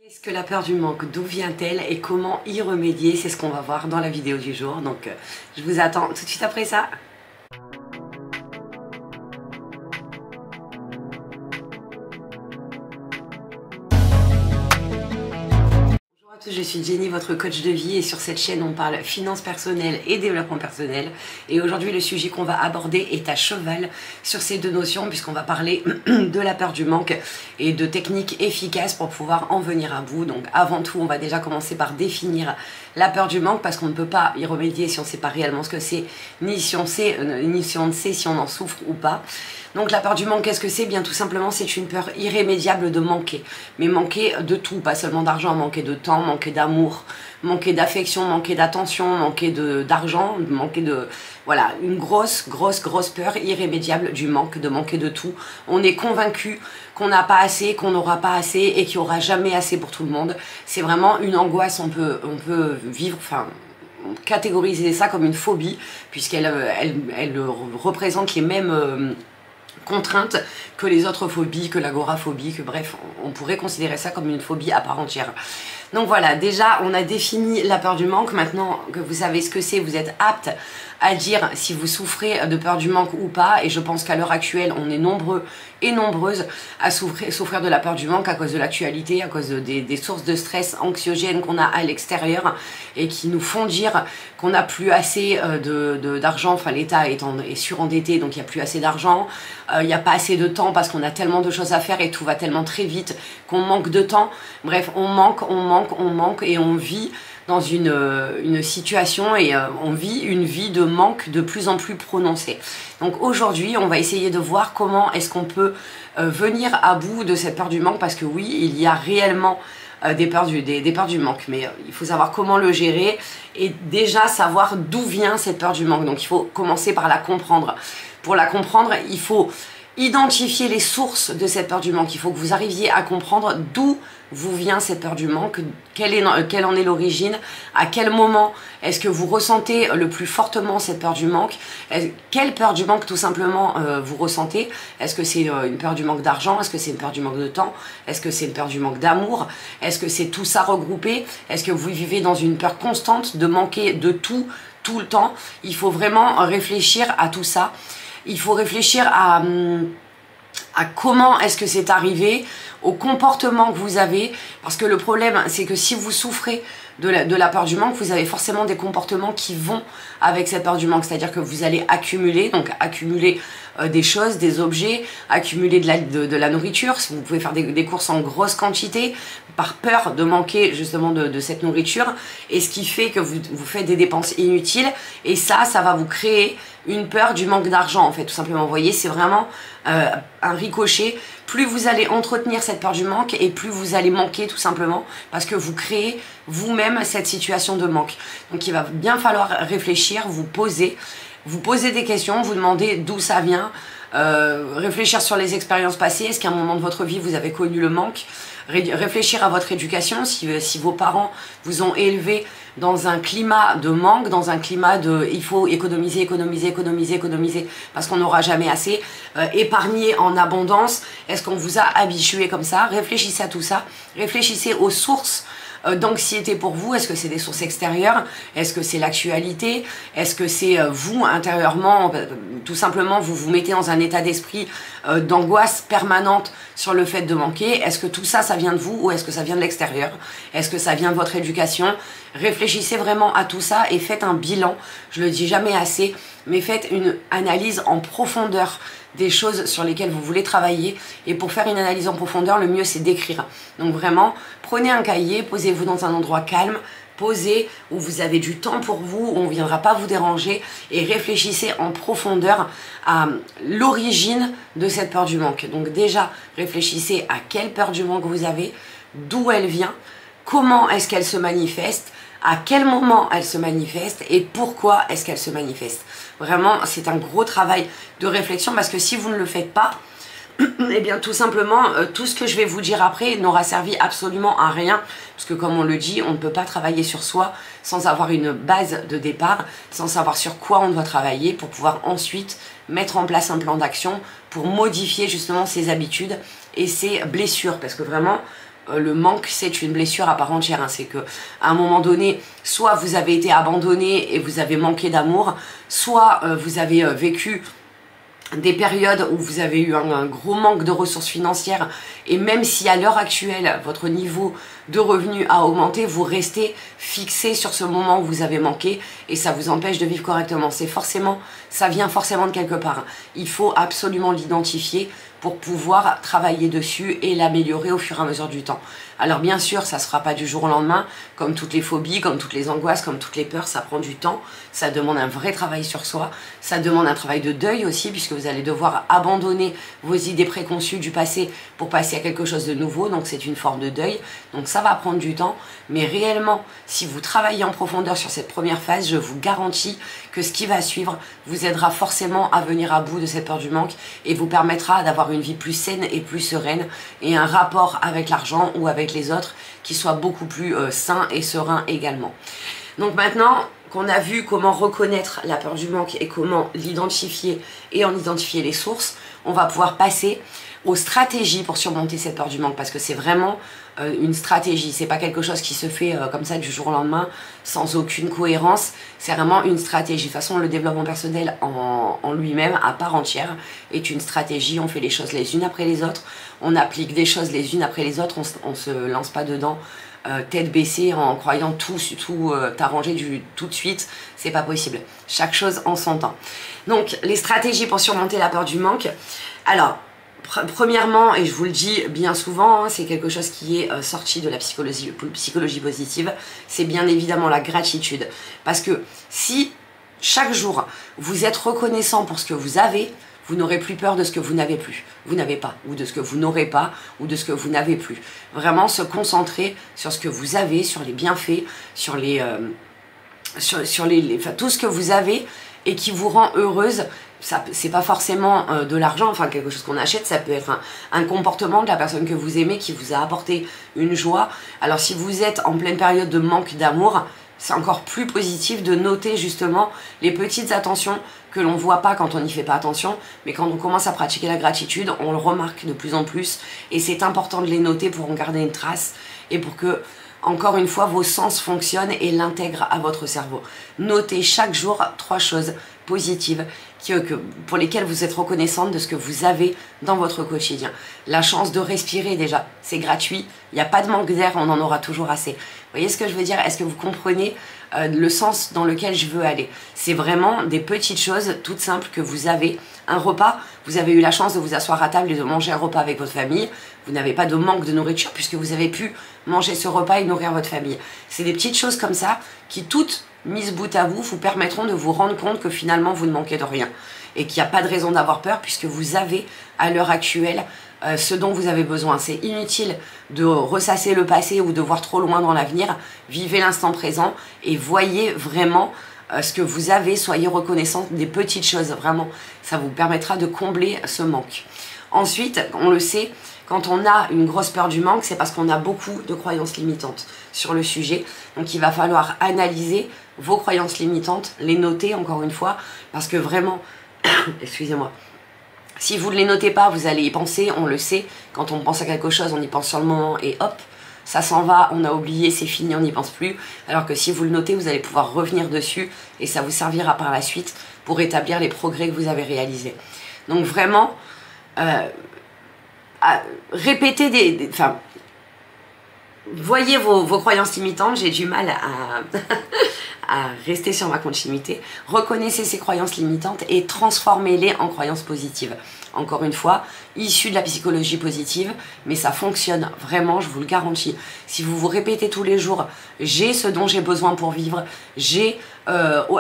Qu'est-ce que la peur du manque? D'où vient-elle et comment y remédier? C'est ce qu'on va voir dans la vidéo du jour. Donc je vous attends tout de suite après ça. Je suis Jenny, votre coach de vie, et sur cette chaîne on parle finances personnelles et développement personnel. Et aujourd'hui le sujet qu'on va aborder est à cheval sur ces deux notions, puisqu'on va parler de la peur du manque et de techniques efficaces pour pouvoir en venir à bout. Donc avant tout on va déjà commencer par définir la peur du manque, parce qu'on ne peut pas y remédier si on ne sait pas réellement ce que c'est, ni si on ne sait si on en souffre ou pas. Donc la peur du manque, qu'est-ce que c'est? Bien tout simplement, c'est une peur irrémédiable de manquer. Mais manquer de tout, pas seulement d'argent, manquer de temps, manquer d'amour, manquer d'affection, manquer d'attention, manquer d'argent, manquer de... Voilà, une grosse peur irrémédiable du manque, de manquer de tout. On est convaincu qu'on n'a pas assez, qu'on n'aura pas assez et qu'il n'y aura jamais assez pour tout le monde. C'est vraiment une angoisse, on peut vivre... catégoriser ça comme une phobie, puisqu'elle représente les mêmes contraintes que les autres phobies, que l'agoraphobie, que bref, on pourrait considérer ça comme une phobie à part entière. Donc voilà, déjà on a défini la peur du manque. Maintenant que vous savez ce que c'est, vous êtes apte à dire si vous souffrez de peur du manque ou pas. Et je pense qu'à l'heure actuelle, on est nombreux et nombreuses à souffrir de la peur du manque à cause de l'actualité, à cause des sources de stress anxiogènes qu'on a à l'extérieur et qui nous font dire qu'on n'a plus assez d'argent. Enfin, l'État est surendetté, donc il n'y a plus assez d'argent. Il n'y a pas assez de temps parce qu'on a tellement de choses à faire et tout va tellement très vite qu'on manque de temps. Bref, on manque et on vit dans une situation et on vit une vie de manque de plus en plus prononcée. Donc aujourd'hui, on va essayer de voir comment est-ce qu'on peut venir à bout de cette peur du manque, parce que oui, il y a réellement des peurs du manque, mais il faut savoir comment le gérer et déjà savoir d'où vient cette peur du manque. Donc il faut commencer par la comprendre. Pour la comprendre, il faut identifier les sources de cette peur du manque. Il faut que vous arriviez à comprendre d'où vous vient cette peur du manque, quelle en est l'origine, à quel moment est-ce que vous ressentez le plus fortement cette peur du manque, quelle peur du manque tout simplement vous ressentez. Est-ce que c'est une peur du manque d'argent? Est-ce que c'est une peur du manque de temps? Est-ce que c'est une peur du manque d'amour? Est-ce que c'est tout ça regroupé? Est-ce que vous vivez dans une peur constante de manquer de tout le temps? Il faut vraiment réfléchir à tout ça. Il faut réfléchir à comment est-ce que c'est arrivé, au comportement que vous avez, parce que le problème c'est que si vous souffrez de la peur du manque, vous avez forcément des comportements qui vont avec cette peur du manque, c'est-à-dire que vous allez accumuler, des choses, des objets, accumuler de la nourriture. Vous pouvez faire des courses en grosse quantité par peur de manquer justement de cette nourriture, et ce qui fait que vous faites des dépenses inutiles, et ça va vous créer une peur du manque d'argent en fait, tout simplement. Vous voyez, c'est vraiment un ricochet. Plus vous allez entretenir cette peur du manque et plus vous allez manquer tout simplement, parce que vous créez vous-même cette situation de manque. Donc il va bien falloir réfléchir, vous poser des questions, vous demander d'où ça vient, réfléchir sur les expériences passées. Est-ce qu'à un moment de votre vie vous avez connu le manque? Réfléchir à votre éducation, si vos parents vous ont élevé dans un climat de manque, dans un climat de il faut économiser parce qu'on n'aura jamais assez, épargner en abondance. Est-ce qu'on vous a habitué comme ça? Réfléchissez à tout ça, réfléchissez aux sources d'anxiété pour vous. Est-ce que c'est des sources extérieures? Est-ce que c'est l'actualité? Est-ce que c'est vous intérieurement? Tout simplement vous vous mettez dans un état d'esprit d'angoisse permanente sur le fait de manquer. Est-ce que tout ça vient de vous, ou est-ce que ça vient de l'extérieur? Est-ce que ça vient de votre éducation? Réfléchissez vraiment à tout ça et faites un bilan. Je le dis jamais assez, mais faites une analyse en profondeur des choses sur lesquelles vous voulez travailler. Et pour faire une analyse en profondeur, le mieux c'est d'écrire. Donc vraiment, prenez un cahier, posez-vous dans un endroit calme, posez, où vous avez du temps pour vous, où on ne viendra pas vous déranger, et réfléchissez en profondeur à l'origine de cette peur du manque. Donc déjà, réfléchissez à quelle peur du manque vous avez, d'où elle vient, comment est-ce qu'elle se manifeste, à quel moment elle se manifeste et pourquoi est-ce qu'elle se manifeste. Vraiment, c'est un gros travail de réflexion, parce que si vous ne le faites pas, eh bien tout simplement, tout ce que je vais vous dire après n'aura servi absolument à rien, parce que comme on le dit, on ne peut pas travailler sur soi sans avoir une base de départ, sans savoir sur quoi on doit travailler pour pouvoir ensuite mettre en place un plan d'action pour modifier justement ses habitudes et ses blessures, parce que vraiment le manque, c'est une blessure à part entière. Hein. C'est que à un moment donné, soit vous avez été abandonné et vous avez manqué d'amour, soit vous avez vécu des périodes où vous avez eu un gros manque de ressources financières, et même si à l'heure actuelle votre niveau de revenus a augmenté, vous restez fixé sur ce moment où vous avez manqué et ça vous empêche de vivre correctement. Ça vient forcément de quelque part. Il faut absolument l'identifier pour pouvoir travailler dessus et l'améliorer au fur et à mesure du temps. Alors bien sûr, ça ne se fera pas du jour au lendemain, comme toutes les phobies, comme toutes les angoisses, comme toutes les peurs, ça prend du temps, ça demande un vrai travail sur soi, ça demande un travail de deuil aussi, puisque vous allez devoir abandonner vos idées préconçues du passé pour passer à quelque chose de nouveau, donc c'est une forme de deuil, donc ça va prendre du temps, mais réellement, si vous travaillez en profondeur sur cette première phase, je vous garantis que ce qui va suivre vous aidera forcément à venir à bout de cette peur du manque et vous permettra d'avoir une vie plus saine et plus sereine et un rapport avec l'argent ou avec les autres qui soit beaucoup plus sain et serein également. Donc maintenant qu'on a vu comment reconnaître la peur du manque et comment l'identifier et en identifier les sources, on va pouvoir passer aux stratégies pour surmonter cette peur du manque, parce que c'est vraiment une stratégie, c'est pas quelque chose qui se fait comme ça du jour au lendemain sans aucune cohérence, c'est vraiment une stratégie. De toute façon, le développement personnel en lui-même à part entière est une stratégie. On fait les choses les unes après les autres, on applique des choses les unes après les autres, on se lance pas dedans tête baissée en croyant tout t'arranger tout de suite, c'est pas possible. Chaque chose en son temps. Donc les stratégies pour surmonter la peur du manque. Alors premièrement, et je vous le dis bien souvent, hein, c'est quelque chose qui est sorti de la psychologie positive, c'est bien évidemment la gratitude. Parce que si chaque jour vous êtes reconnaissant pour ce que vous avez, vous n'aurez plus peur de ce que vous n'avez plus, vous n'avez pas, ou de ce que vous n'aurez pas, ou de ce que vous n'avez plus. Vraiment se concentrer sur ce que vous avez, sur les bienfaits, sur tout ce que vous avez et qui vous rend heureuse. C'est pas forcément de l'argent, enfin quelque chose qu'on achète, ça peut être un comportement de la personne que vous aimez qui vous a apporté une joie. Alors si vous êtes en pleine période de manque d'amour, c'est encore plus positif de noter justement les petites attentions que l'on ne voit pas quand on n'y fait pas attention, mais quand on commence à pratiquer la gratitude, on le remarque de plus en plus et c'est important de les noter pour en garder une trace et pour que, encore une fois, vos sens fonctionnent et l'intègrent à votre cerveau. Notez chaque jour 3 choses positives pour lesquelles vous êtes reconnaissante de ce que vous avez dans votre quotidien. La chance de respirer déjà, c'est gratuit, il n'y a pas de manque d'air, on en aura toujours assez. Vous voyez ce que je veux dire? Est-ce que vous comprenez le sens dans lequel je veux aller? C'est vraiment des petites choses toutes simples que vous avez. Un repas, vous avez eu la chance de vous asseoir à table et de manger un repas avec votre famille. Vous n'avez pas de manque de nourriture puisque vous avez pu manger ce repas et nourrir votre famille. C'est des petites choses comme ça qui, toutes mises bout à bout, vous permettront de vous rendre compte que finalement vous ne manquez de rien et qu'il n'y a pas de raison d'avoir peur puisque vous avez à l'heure actuelle ce dont vous avez besoin. C'est inutile de ressasser le passé ou de voir trop loin dans l'avenir. Vivez l'instant présent et voyez vraiment ce que vous avez. Soyez reconnaissant des petites choses, vraiment. Ça vous permettra de combler ce manque. Ensuite, on le sait, quand on a une grosse peur du manque, c'est parce qu'on a beaucoup de croyances limitantes sur le sujet. Donc il va falloir analyser vos croyances limitantes, les noter encore une fois, parce que vraiment, excusez-moi, si vous ne les notez pas, vous allez y penser, on le sait. Quand on pense à quelque chose, on y pense sur le moment et hop, ça s'en va, on a oublié, c'est fini, on n'y pense plus. Alors que si vous le notez, vous allez pouvoir revenir dessus et ça vous servira par la suite pour établir les progrès que vous avez réalisés. Donc vraiment, répétez voyez vos croyances limitantes, j'ai du mal à rester sur ma continuité. Reconnaissez ces croyances limitantes et transformez-les en croyances positives. Encore une fois, issu de la psychologie positive, mais ça fonctionne vraiment, je vous le garantis. Si vous vous répétez tous les jours, j'ai ce dont j'ai besoin pour vivre, j'ai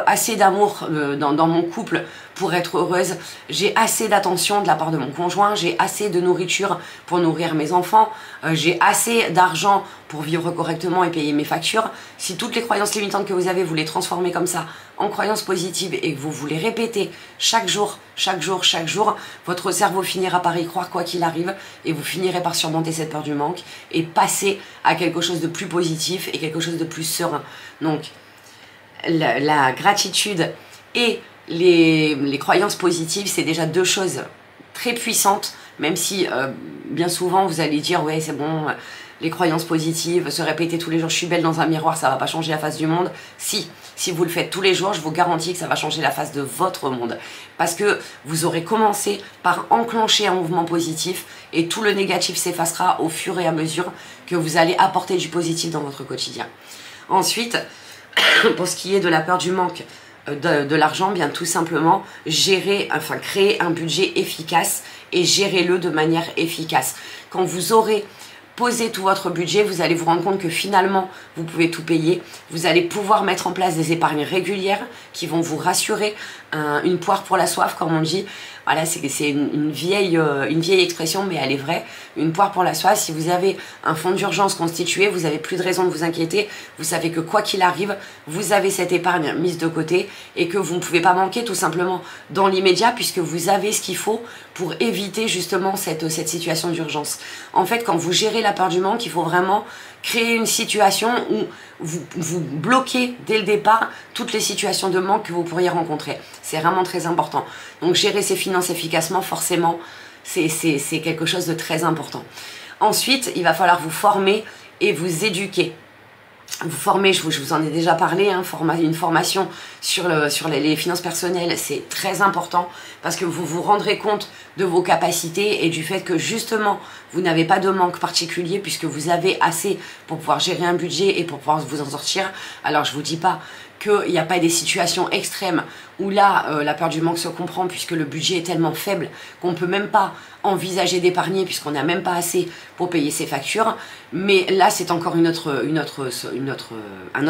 assez d'amour dans mon couple pour être heureuse, j'ai assez d'attention de la part de mon conjoint, j'ai assez de nourriture pour nourrir mes enfants, j'ai assez d'argent pour vivre correctement et payer mes factures. Si toutes les croyances limitantes que vous avez, vous les transformez comme ça en croyances positives et que vous les répétez chaque jour, votre cerveau finira par y croire quoi qu'il arrive et vous finirez par surmonter cette peur du manque et passer à quelque chose de plus positif et quelque chose de plus serein. Donc la gratitude et les croyances positives, c'est déjà 2 choses très puissantes, même si bien souvent vous allez dire ouais c'est bon, les croyances positives, se répéter tous les jours je suis belle dans un miroir, ça va pas changer la face du monde. Si vous le faites tous les jours, je vous garantis que ça va changer la face de votre monde. Parce que vous aurez commencé par enclencher un mouvement positif et tout le négatif s'effacera au fur et à mesure que vous allez apporter du positif dans votre quotidien. Ensuite, pour ce qui est de la peur du manque de l'argent, bien tout simplement créer un budget efficace et gérez-le de manière efficace. Quand vous aurez posez tout votre budget, vous allez vous rendre compte que finalement, vous pouvez tout payer. Vous allez pouvoir mettre en place des épargnes régulières qui vont vous rassurer, une poire pour la soif, comme on dit. Voilà, c'est une vieille expression, mais elle est vraie. Une poire pour la soif, si vous avez un fonds d'urgence constitué, vous n'avez plus de raison de vous inquiéter. Vous savez que quoi qu'il arrive, vous avez cette épargne mise de côté et que vous ne pouvez pas manquer tout simplement dans l'immédiat puisque vous avez ce qu'il faut pour éviter justement cette situation d'urgence. En fait, quand vous gérez la peur du manque, il faut vraiment créer une situation où vous bloquez dès le départ toutes les situations de manque que vous pourriez rencontrer. C'est vraiment très important. Donc gérer ses finances efficacement, forcément, c'est quelque chose de très important. Ensuite, il va falloir vous former et vous éduquer. Vous former, je vous en ai déjà parlé, hein, une formation sur les finances personnelles, c'est très important parce que vous vous rendrez compte de vos capacités et du fait que justement, vous n'avez pas de manque particulier puisque vous avez assez pour pouvoir gérer un budget et pour pouvoir vous en sortir. Alors, je ne vous dis pas qu'il n'y a pas des situations extrêmes où là, la peur du manque se comprend puisque le budget est tellement faible qu'on ne peut même pas envisager d'épargner puisqu'on n'a même pas assez pour payer ses factures. Mais là, c'est encore un autre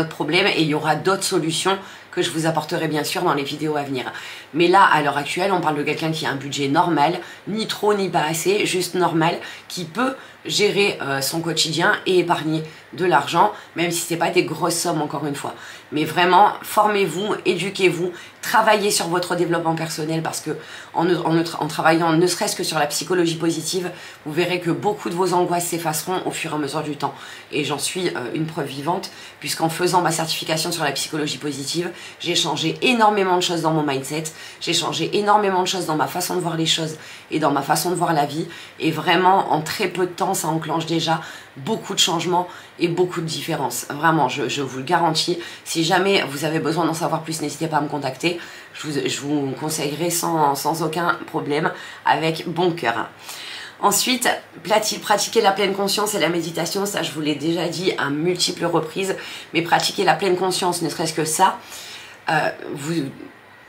problème et il y aura d'autres solutions que je vous apporterai bien sûr dans les vidéos à venir. Mais là, à l'heure actuelle, on parle de quelqu'un qui a un budget normal, ni trop ni pas assez, juste normal, qui peut gérer son quotidien et épargner de l'argent, même si ce n'est pas des grosses sommes encore une fois. Mais vraiment, formez-vous, éduquez-vous, travaillez sur votre développement personnel parce que en travaillant ne serait-ce que sur la psychologie positive, vous verrez que beaucoup de vos angoisses s'effaceront au fur et à mesure du temps. Et j'en suis une preuve vivante, puisqu'en faisant ma certification sur la psychologie positive, j'ai changé énormément de choses dans mon mindset, j'ai changé énormément de choses dans ma façon de voir les choses et dans ma façon de voir la vie. Et vraiment, en très peu de temps, ça enclenche déjà beaucoup de changements et beaucoup de différences. Vraiment, je vous le garantis. Si jamais vous avez besoin d'en savoir plus, n'hésitez pas à me contacter. Je vous conseillerai sans aucun problème, avec bon cœur. Ensuite, pratiquer la pleine conscience et la méditation, ça je vous l'ai déjà dit à multiples reprises, mais pratiquer la pleine conscience, ne serait-ce que ça,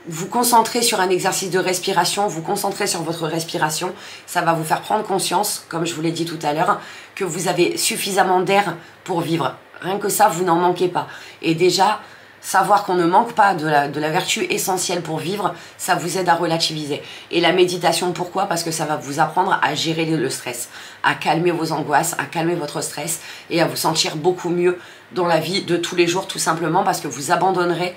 vous concentrez sur un exercice de respiration, vous concentrez sur votre respiration, ça va vous faire prendre conscience, comme je vous l'ai dit tout à l'heure, que vous avez suffisamment d'air pour vivre. Rien que ça, vous n'en manquez pas. Et déjà, savoir qu'on ne manque pas de la vertu essentielle pour vivre, ça vous aide à relativiser. Et la méditation, pourquoi? Parce que ça va vous apprendre à gérer le stress, à calmer vos angoisses, à calmer votre stress et à vous sentir beaucoup mieux dans la vie de tous les jours, tout simplement parce que vous abandonnerez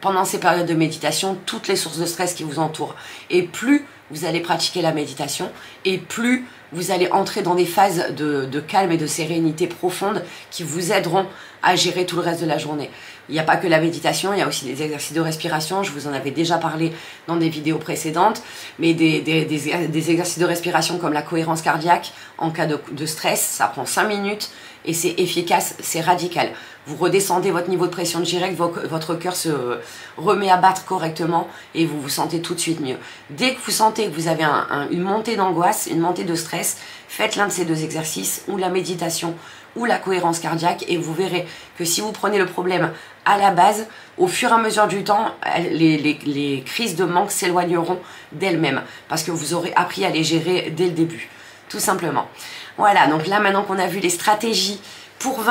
pendant ces périodes de méditation toutes les sources de stress qui vous entourent. Et plus vous allez pratiquer la méditation et plus vous allez entrer dans des phases de calme et de sérénité profonde qui vous aideront à gérer tout le reste de la journée. Il n'y a pas que la méditation, il y a aussi des exercices de respiration, je vous en avais déjà parlé dans des vidéos précédentes, mais des exercices de respiration comme la cohérence cardiaque en cas de stress, ça prend 5 minutes et c'est efficace, c'est radical. Vous redescendez votre niveau de pression directe, votre cœur se remet à battre correctement et vous vous sentez tout de suite mieux. Dès que vous sentez que vous avez une montée d'angoisse, une montée de stress, faites l'un de ces deux exercices, ou la méditation, ou la cohérence cardiaque, et vous verrez que si vous prenez le problème à la base, au fur et à mesure du temps, les crises de manque s'éloigneront d'elles-mêmes, parce que vous aurez appris à les gérer dès le début, tout simplement. Voilà, donc là maintenant qu'on a vu les stratégies pour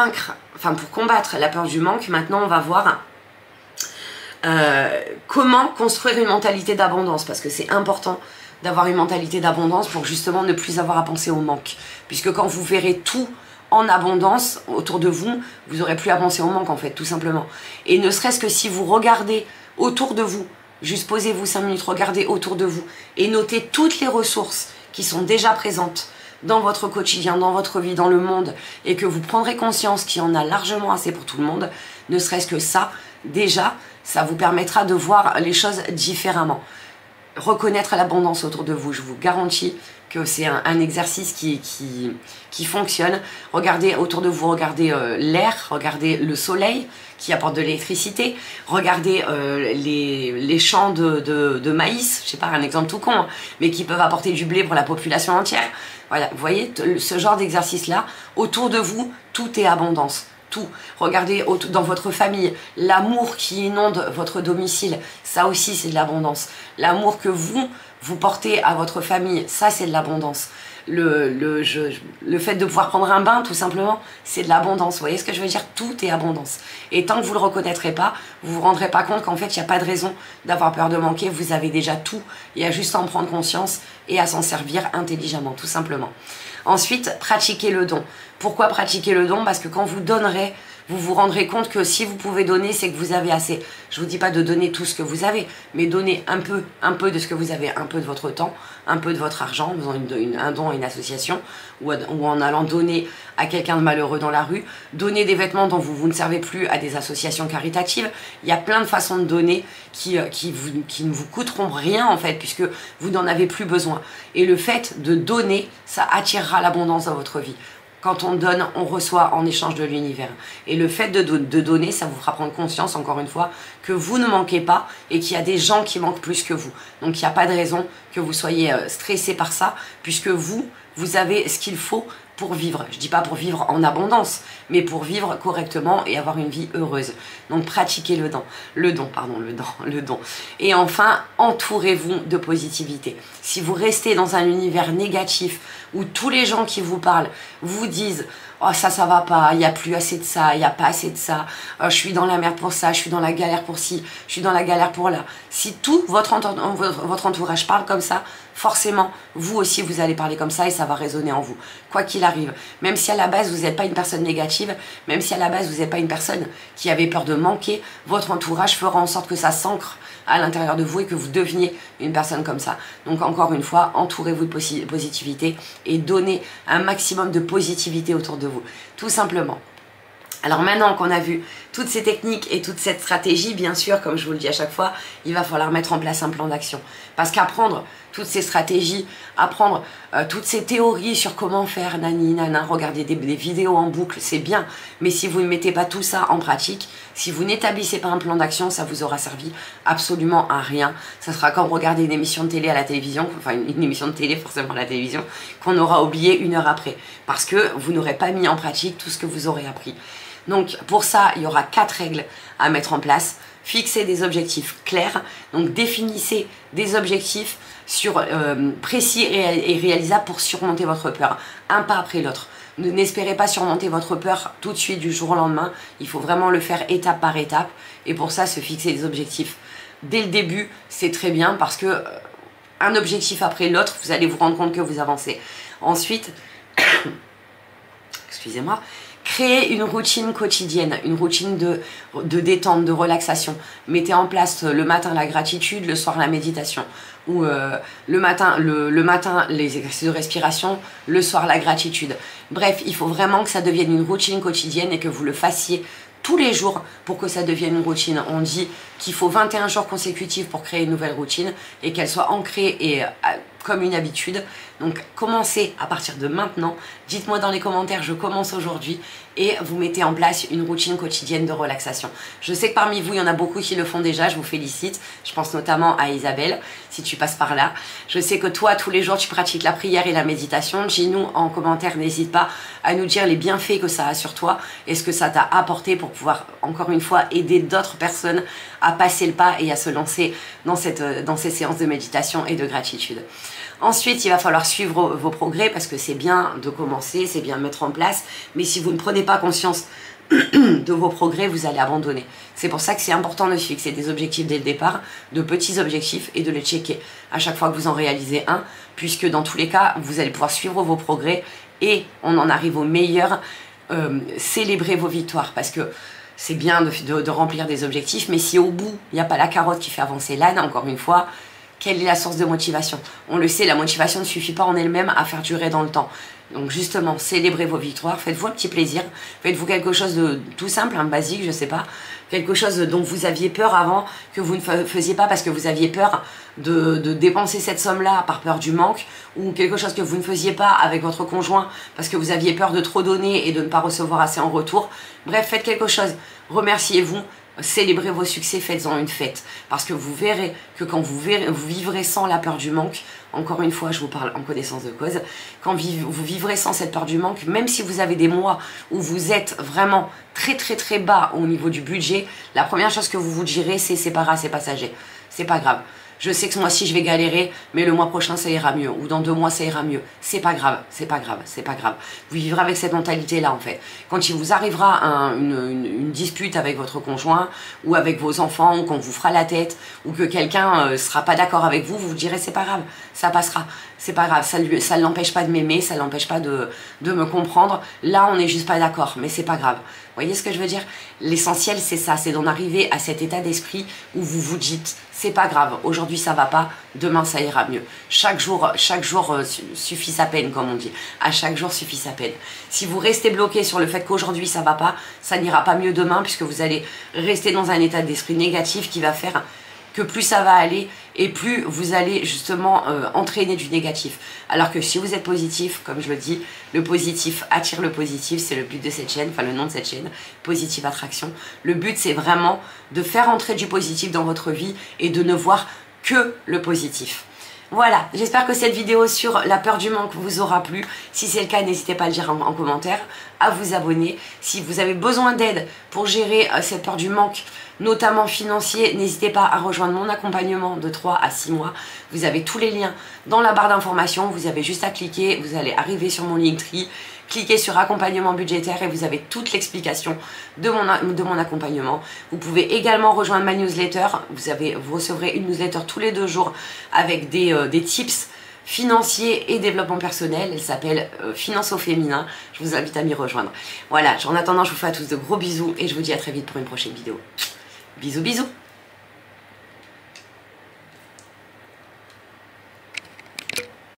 combattre la peur du manque, maintenant on va voir comment construire une mentalité d'abondance, parce que c'est important d'avoir une mentalité d'abondance pour justement ne plus avoir à penser au manque, puisque quand vous verrez tout en abondance autour de vous, vous n'aurez plus à penser au manque en fait, tout simplement. Et ne serait-ce que si vous regardez autour de vous, juste posez-vous 5 minutes, regardez autour de vous et notez toutes les ressources qui sont déjà présentes dans votre quotidien, dans votre vie, dans le monde, et que vous prendrez conscience qu'il y en a largement assez pour tout le monde, ne serait-ce que ça, déjà, ça vous permettra de voir les choses différemment. Reconnaître l'abondance autour de vous, je vous garantis que c'est un exercice qui fonctionne. Regardez autour de vous, regardez l'air, regardez le soleil qui apporte de l'électricité, regardez les champs de maïs, je sais pas, un exemple tout con, hein, mais qui peuvent apporter du blé pour la population entière. Voilà, vous voyez, ce genre d'exercice-là, autour de vous, tout est abondance. Tout. Regardez dans votre famille, l'amour qui inonde votre domicile, ça aussi c'est de l'abondance. L'amour que vous portez à votre famille, ça c'est de l'abondance. Le fait de pouvoir prendre un bain, tout simplement, c'est de l'abondance. Vous voyez ce que je veux dire? Tout est abondance. Et tant que vous ne le reconnaîtrez pas, vous ne vous rendrez pas compte qu'en fait, il n'y a pas de raison d'avoir peur de manquer. Vous avez déjà tout. Il y a juste à en prendre conscience et à s'en servir intelligemment, tout simplement. Ensuite, pratiquez le don. Pourquoi pratiquer le don? Parce que quand vous donnerez, vous vous rendrez compte que si vous pouvez donner, c'est que vous avez assez. Je ne vous dis pas de donner tout ce que vous avez, mais donner un peu de ce que vous avez, un peu de votre temps, un peu de votre argent, en faisant un don à une association, ou en allant donner à quelqu'un de malheureux dans la rue, donner des vêtements dont vous ne servez plus à des associations caritatives. Il y a plein de façons de donner qui ne vous coûteront rien en fait, puisque vous n'en avez plus besoin. Et le fait de donner, ça attirera l'abondance dans votre vie. Quand on donne, on reçoit en échange de l'univers. Et le fait de donner, ça vous fera prendre conscience, encore une fois, que vous ne manquez pas et qu'il y a des gens qui manquent plus que vous. Donc il n'y a pas de raison que vous soyez stressé par ça, puisque vous avez ce qu'il faut pour vivre. Je ne dis pas pour vivre en abondance, mais pour vivre correctement et avoir une vie heureuse. Donc pratiquez le don. Et enfin, entourez-vous de positivité. Si vous restez dans un univers négatif où tous les gens qui vous parlent vous disent « Oh ça va pas, il n'y a plus assez de ça, il n'y a pas assez de ça, je suis dans la merde pour ça, je suis dans la galère pour ci, je suis dans la galère pour là ». Si tout votre entourage parle comme ça, forcément, vous aussi, vous allez parler comme ça et ça va résonner en vous. Quoi qu'il arrive, même si à la base, vous n'êtes pas une personne négative, même si à la base, vous n'êtes pas une personne qui avait peur de manquer, votre entourage fera en sorte que ça s'ancre à l'intérieur de vous et que vous deveniez une personne comme ça. Donc encore une fois, entourez-vous de positivité et donnez un maximum de positivité autour de vous, tout simplement. Alors maintenant qu'on a vu toutes ces techniques et toute cette stratégie, bien sûr, comme je vous le dis à chaque fois, il va falloir mettre en place un plan d'action. Parce qu'apprendre toutes ces stratégies, apprendre toutes ces théories sur comment faire, nani, nana, regarder des vidéos en boucle, c'est bien. Mais si vous ne mettez pas tout ça en pratique, si vous n'établissez pas un plan d'action, ça vous aura servi absolument à rien. Ça sera comme regarder une émission de télé à la télévision, enfin une émission de télé forcément à la télévision, qu'on aura oublié 1 heure après. Parce que vous n'aurez pas mis en pratique tout ce que vous aurez appris. Donc pour ça, il y aura 4 règles à mettre en place. Fixez des objectifs clairs, donc définissez des objectifs précis et réalisables pour surmonter votre peur, un pas après l'autre. N'espérez pas surmonter votre peur tout de suite du jour au lendemain, il faut vraiment le faire étape par étape et pour ça se fixer des objectifs. Dès le début, c'est très bien parce que un objectif après l'autre, vous allez vous rendre compte que vous avancez. Ensuite, excusez-moi, créez une routine quotidienne, une routine de détente, de relaxation. Mettez en place le matin la gratitude, le soir la méditation. Ou le matin les exercices de respiration, le soir la gratitude. Bref, il faut vraiment que ça devienne une routine quotidienne et que vous le fassiez tous les jours pour que ça devienne une routine. On dit qu'il faut 21 jours consécutifs pour créer une nouvelle routine et qu'elle soit ancrée et comme une habitude. Donc commencez à partir de maintenant. Dites-moi dans les commentaires, je commence aujourd'hui et vous mettez en place une routine quotidienne de relaxation. Je sais que parmi vous, il y en a beaucoup qui le font déjà, je vous félicite. Je pense notamment à Isabelle, si tu passes par là. Je sais que toi, tous les jours, tu pratiques la prière et la méditation. Dis-nous en commentaire, n'hésite pas à nous dire les bienfaits que ça a sur toi et ce que ça t'a apporté pour pouvoir, encore une fois, aider d'autres personnes à passer le pas et à se lancer dans ces séances de méditation et de gratitude. Ensuite, il va falloir suivre vos progrès parce que c'est bien de commencer, c'est bien de mettre en place, mais si vous ne prenez pas conscience de vos progrès, vous allez abandonner. C'est pour ça que c'est important de fixer des objectifs dès le départ, de petits objectifs et de les checker à chaque fois que vous en réalisez un, puisque dans tous les cas, vous allez pouvoir suivre vos progrès et on en arrive au meilleur, célébrer vos victoires parce que c'est bien de remplir des objectifs, mais si au bout, il n'y a pas la carotte qui fait avancer l'âne, encore une fois, quelle est la source de motivation? On le sait, la motivation ne suffit pas en elle-même à faire durer dans le temps. Donc justement, célébrez vos victoires, faites-vous un petit plaisir, faites-vous quelque chose de tout simple, basique, je sais pas, quelque chose dont vous aviez peur avant, que vous ne faisiez pas parce que vous aviez peur de dépenser cette somme-là par peur du manque, ou quelque chose que vous ne faisiez pas avec votre conjoint parce que vous aviez peur de trop donner et de ne pas recevoir assez en retour. Bref, faites quelque chose, remerciez-vous, célébrez vos succès, faites-en une fête. Parce que vous verrez que quand vous vivrez sans la peur du manque, encore une fois, je vous parle en connaissance de cause, quand vous vivrez sans cette peur du manque, même si vous avez des mois où vous êtes vraiment très bas au niveau du budget, la première chose que vous vous direz, c'est pas grave, c'est passager, c'est pas grave. Je sais que ce mois-ci je vais galérer, mais le mois prochain ça ira mieux, ou dans 2 mois ça ira mieux. C'est pas grave, c'est pas grave, c'est pas grave. Vous vivrez avec cette mentalité-là en fait. Quand il vous arrivera une dispute avec votre conjoint, ou avec vos enfants, ou qu'on vous fera la tête, ou que quelqu'un sera pas d'accord avec vous, vous vous direz c'est pas grave, ça passera. C'est pas grave, ça ne l'empêche pas de m'aimer, ça ne l'empêche pas de me comprendre. Là on n'est juste pas d'accord, mais c'est pas grave. Vous voyez ce que je veux dire? L'essentiel c'est ça, c'est d'en arriver à cet état d'esprit où vous vous dites c'est pas grave, aujourd'hui ça va pas, demain ça ira mieux. Chaque jour suffit sa peine comme on dit. À chaque jour suffit sa peine. Si vous restez bloqué sur le fait qu'aujourd'hui ça va pas, ça n'ira pas mieux demain puisque vous allez rester dans un état d'esprit négatif qui va faire que plus ça va aller et plus vous allez justement entraîner du négatif. Alors que si vous êtes positif, comme je le dis, le positif attire le positif, c'est le but de cette chaîne, enfin le nom de cette chaîne, Positive Attraction. Le but c'est vraiment de faire entrer du positif dans votre vie et de ne voir que le positif. Voilà, j'espère que cette vidéo sur la peur du manque vous aura plu. Si c'est le cas, n'hésitez pas à le dire en commentaire, à vous abonner. Si vous avez besoin d'aide pour gérer cette peur du manque, notamment financier, n'hésitez pas à rejoindre mon accompagnement de 3 à 6 mois. Vous avez tous les liens dans la barre d'informations, vous avez juste à cliquer, vous allez arriver sur mon Linktree, cliquez sur accompagnement budgétaire et vous avez toute l'explication de mon accompagnement. Vous pouvez également rejoindre ma newsletter, vous recevrez une newsletter tous les 2 jours avec des tips financiers et développement personnel. Elle s'appelle Finance au féminin. Je vous invite à m'y rejoindre. Voilà, en attendant, je vous fais à tous de gros bisous et je vous dis à très vite pour une prochaine vidéo. Bisous bisous.